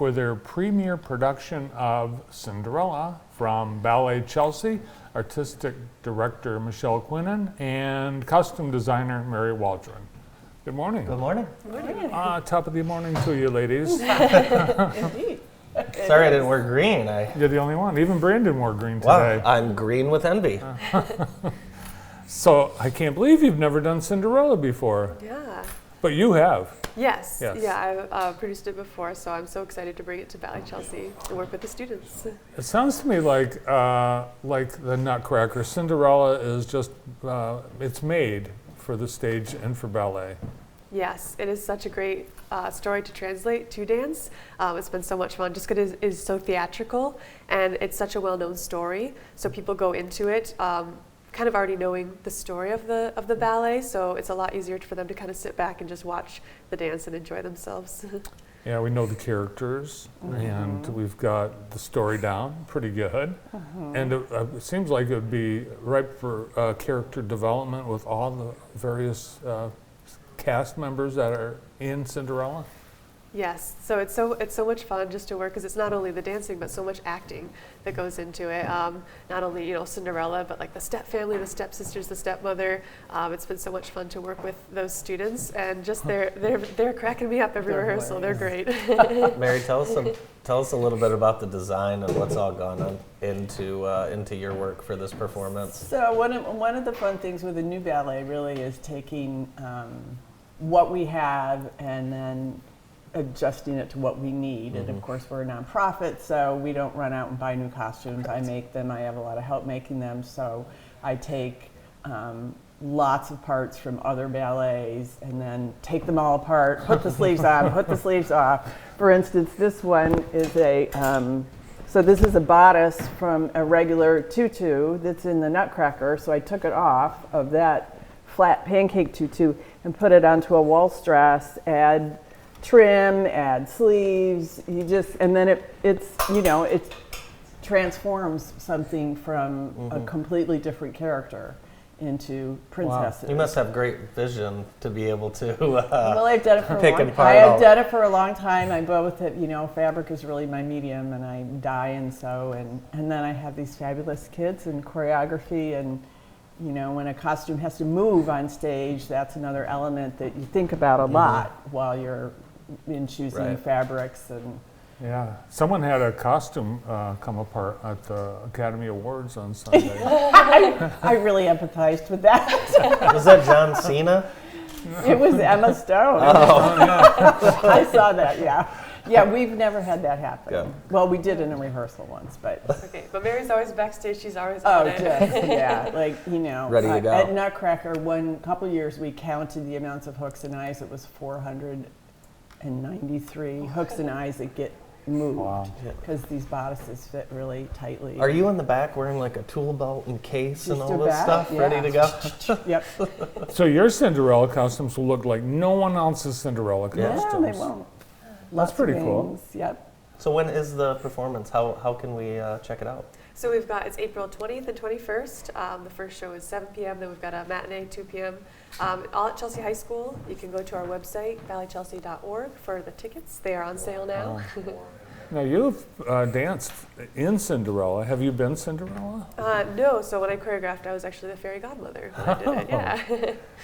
for their premiere production of Cinderella from Ballet Chelsea, artistic director Michelle Quenon, and costume designer Mary Waldron. Good morning. Good morning. Good morning. Top of the morning to you, ladies. Indeed. Sorry I didn't wear green. You're the only one. Even Brandon wore green Wow, today. I'm green with envy. So I can't believe you've never done Cinderella before. Yeah. But you have. Yes. Yes. Yeah, I've produced it before, so I'm so excited to bring it to Ballet Chelsea and work with the students. It sounds to me like the Nutcracker. Cinderella is just, it's made for the stage and for ballet. Yes, it is such a great story to translate to dance. It's been so much fun just because it is so theatrical and it's such a well-known story. So people go into it kind of already knowing the story of the ballet, so it's a lot easier for them to kind of sit back and just watch the dance and enjoy themselves. Yeah, we know the characters, and we've got the story down pretty good. And it seems like it would be ripe for character development with all the various cast members that are in Cinderella. Yes, so it's so much fun just to work because it's not only the dancing but so much acting that goes into it. Not only Cinderella, but like the step family, the stepsisters, the stepmother. It's been so much fun to work with those students, and just they're cracking me up every rehearsal. They're great. Mary, tell us a little bit about the design and what's all gone on into your work for this performance. So one of the fun things with a new ballet really is taking what we have and then adjusting it to what we need. And of course we're a nonprofit, so we don't run out and buy new costumes. I make them. I have a lot of help making them. So I take lots of parts from other ballets and then take them all apart, put the sleeves on, put the sleeves off. For instance, this one is so this is a bodice from a regular tutu that's in the Nutcracker. So I took it off of that flat pancake tutu and put it onto a waltz dress, add trim, add sleeves, and then it transforms something from a completely different character into princesses. Wow. You must have great vision to be able to well, I've done it for pick a long apart time. all- I've done it for a long time. I both, fabric is really my medium, and I dye and sew, and then I have these fabulous kids and choreography, and when a costume has to move on stage, that's another element that you think about a lot while you're in choosing fabrics. And Yeah, someone had a costume come apart at the Academy Awards on Sunday. I really empathized with that. Was that John Cena? It was Emma Stone. Oh. I saw that, yeah. Yeah, we've never had that happen. Yeah. Well, we did in a rehearsal once, but... Okay, but Mary's always backstage. She's always on it. Yeah, Ready to go. At Nutcracker, couple years, we counted the amounts of hooks and eyes. It was 493 hooks and eyes that get moved because these bodices fit really tightly. Are you in the back wearing like a tool belt and case and Just all a this bat, stuff, ready to go? Yep. So your Cinderella costumes will look like no one else's Cinderella costumes. Yeah, they won't. That's pretty cool. Wings, yep. So when is the performance? How can we check it out? So it's April 20th and 21st. The first show is 7 p.m. Then we've got a matinee, 2 p.m. All at Chelsea High School. You can go to our website, balletchelsea.org, for the tickets. They are on sale now. Now you've danced in Cinderella. Have you been Cinderella? No, so when I choreographed, I was actually the fairy godmother when I did it, yeah.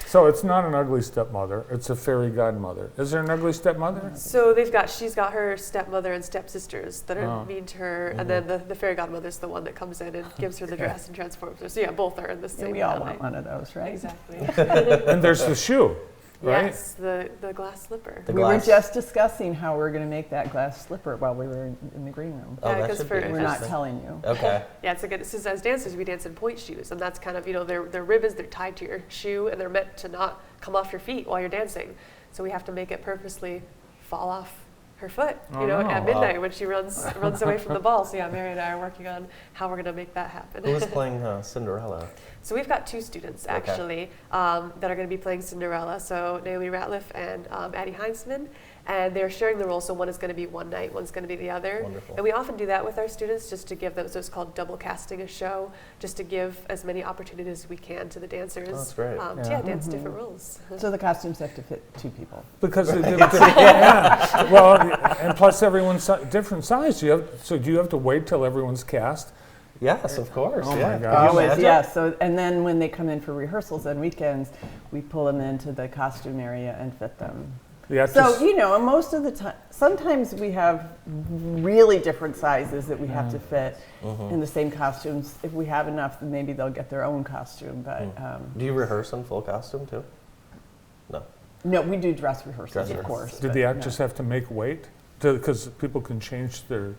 So it's not an ugly stepmother, it's a fairy godmother. Is there an ugly stepmother? So she's got her stepmother and stepsisters that are mean to her, and then the fairy godmother's the one that comes in and gives her the dress and transforms her. So yeah, both are in the same We all ballet. want one of those, right? Exactly. And there's the shoe, right? Yes, the glass slipper. The We were glass. just discussing how we're going to make that glass slipper while we were in the green room. Oh, Yeah, that 'cause should for- be We're not interesting. telling you. Okay. Yeah, it's like since as dancers we dance in point shoes, and that's kind of they're ribbons, they're tied to your shoe, and they're meant to not come off your feet while you're dancing. So we have to make it purposely fall off her foot, at midnight when she runs away from the ball. So yeah, Mary and I are working on how we're going to make that happen. Who is playing Cinderella? So we've got two students actually that are going to be playing Cinderella. So Naomi Ratliff and Addie Heinzman, and they're sharing the role, so one is going to be one night, one's going to be the other. Wonderful. And we often do that with our students just to give them, so it's called double casting a show, just to give as many opportunities as we can to the dancers. Oh, that's great. To dance different roles. So the costumes have to fit 2 people. Because they did yeah. Well, and plus everyone's different size. So do you have to wait till everyone's cast? Yes, of course. Oh my yeah. gosh. Could you Always, imagine? yeah. So, and then when they come in for rehearsals on weekends, we pull them into the costume area and fit them. The actress, So, you know, most of the time, sometimes we have really different sizes that we have to fit in the same costumes. If we have enough, then maybe they'll get their own costume. But Do you rehearse in full costume too? No. no, we do dress rehearsals, Dress of rehearsals. course. did but the no. actress have to make weight? Because people can change their,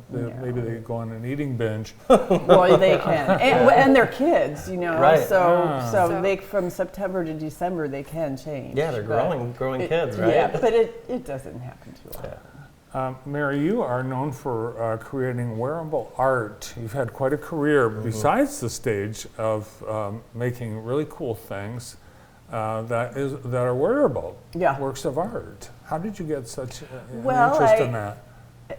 maybe they go on an eating binge. Well, they can, and they're kids, you know. Right. So they from September to December they can change. Yeah, they're but growing it- kids, right? Yeah, but it doesn't happen too often. Mary, you are known for creating wearable art. You've had quite a career besides the stage of making really cool things that are wearable, Yeah. works of art. How did you get such an Well, interest in that?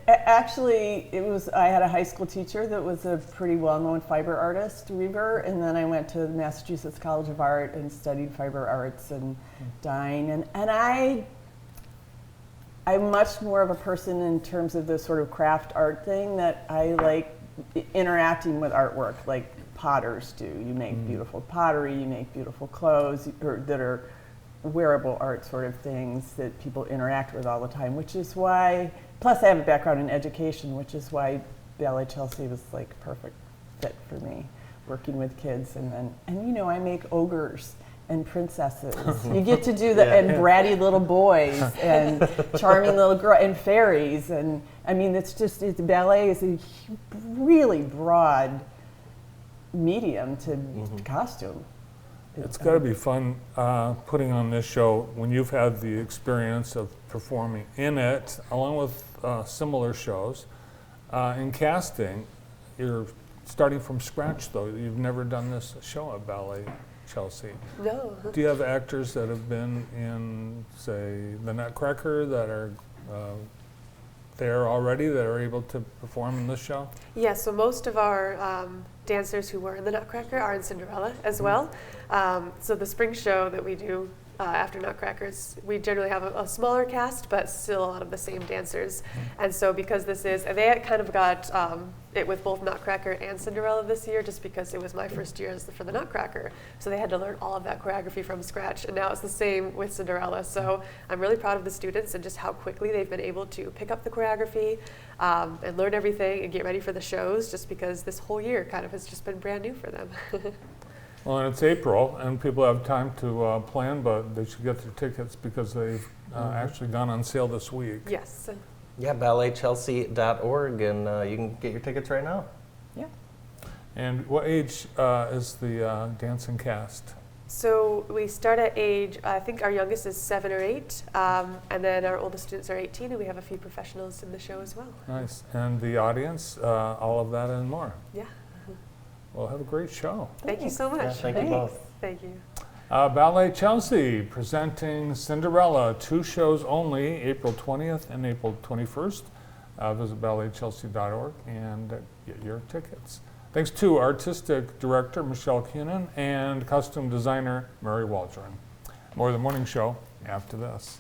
Actually, I had a high school teacher that was a pretty well-known fiber artist, weaver, and then I went to the Massachusetts College of Art and studied fiber arts and dyeing, and I'm much more of a person in terms of the sort of craft art thing that I like interacting with artwork, like potters do. You make beautiful pottery, you make beautiful clothes that are wearable art sort of things that people interact with all the time, which is why, plus I have a background in education, which is why Ballet Chelsea was like perfect fit for me, working with kids. And you know, I make ogres and princesses. You get to do and bratty little boys and charming little girl and fairies. And I mean, ballet is a really broad medium to costume. It's got to be fun putting on this show when you've had the experience of performing in it, along with similar shows. In casting, you're starting from scratch, though. You've never done this show at Ballet Chelsea. No. Do you have actors that have been in, say, The Nutcracker that are there already that are able to perform in this show? Yeah, so most of our dancers who were in the Nutcracker are in Cinderella as well. So the spring show that we do after Nutcrackers, we generally have a smaller cast, but still a lot of the same dancers. And so because they kind of got it with both Nutcracker and Cinderella this year, just because it was my first year for the Nutcracker. So they had to learn all of that choreography from scratch, and now it's the same with Cinderella. So I'm really proud of the students and just how quickly they've been able to pick up the choreography and learn everything and get ready for the shows, just because this whole year kind of has just been brand new for them. Well, and it's April, and people have time to plan, but they should get their tickets because they've actually gone on sale this week. Yes. Yeah, balletchelsea.org, and you can get your tickets right now. Yeah. And what age is the dancing cast? So we start at age, I think our youngest is 7 or 8, and then our oldest students are 18, and we have a few professionals in the show as well. Nice. And the audience, all of that and more. Yeah. Well, have a great show. Thank you so much. Yeah, thank you both. Thank you. Ballet Chelsea presenting Cinderella, 2 shows only, April 20th and April 21st. Visit balletchelsea.org and get your tickets. Thanks to Artistic Director Michelle Quenon and Costume Designer Mary Waldron. More of the morning show after this.